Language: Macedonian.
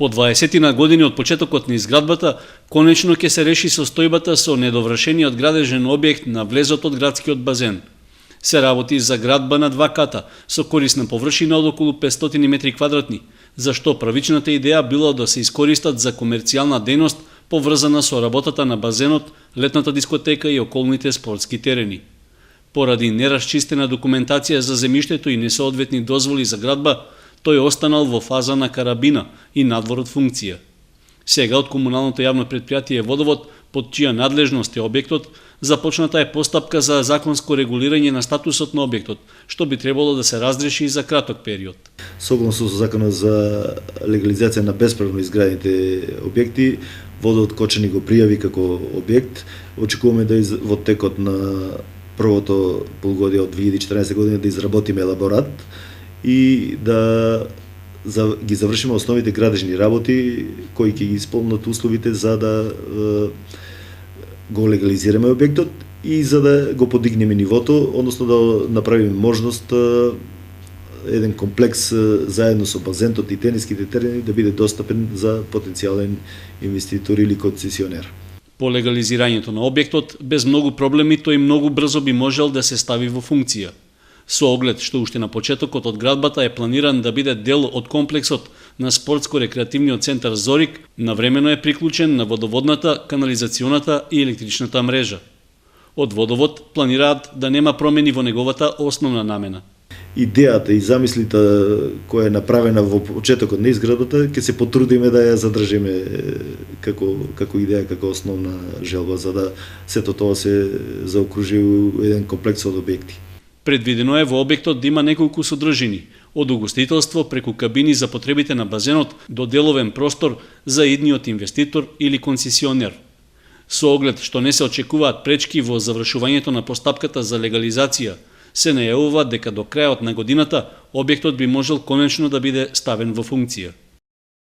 По 20 години од почетокот на изградбата, конечно ќе се реши состојбата со недовршениот градежен објект на влезот од градскиот базен. Се работи за градба на 2 ката, со корисна површина од околу 500 метри квадратни, зашто правичната идеја била да се искористат за комерцијална дејност поврзана со работата на базенот, летната дискотека и околните спортски терени. Поради нерасчистена документација за земјиштето и несоодветни дозволи за градба, тој останал во фаза на карабина и надвор од функција. Сега од комуналното јавно претпријатие Водовод, под чија надлежност е објектот, започната е постапка за законско регулирање на статусот на објектот, што би требало да се разреши за краток период. Согласно со законот за легализација на бесправно изградените објекти, Водовод Кочани го пријави како објект. Очекуваме да во текот на првото полугодие од 2014 година да изработиме елаборат и да ги завршиме основните градежни работи кои ќе ги исполнат условите за да го легализираме објектот и за да го подигнеме нивото, односно да направиме можност еден комплекс заедно со базентот и тениските терени да биде достапен за потенцијален инвеститор или концесионер. По легализирањето на објектот, без многу проблеми, тој многу брзо би можел да се стави во функција. Со оглед што уште на почетокот од градбата е планиран да биде дел од комплексот на спортско-рекреативниот центар Зорик, навремено е приклучен на водоводната, канализационата и електричната мрежа. Од Водовод планираат да нема промени во неговата основна намена. Идејата и замислите која е направена во почетокот на изградбата, ќе се потрудиме да ја задржиме како идеја, како основна желба, за да сето тоа се заокружи еден комплекс од објекти. Предвидено е во објектот да има неколку содржини, од угостителство преку кабини за потребите на базенот до деловен простор за идниот инвеститор или концесионер. Со оглед што не се очекуваат пречки во завршувањето на постапката за легализација, се најавува дека до крајот на годината објектот би можел конечно да биде ставен во функција.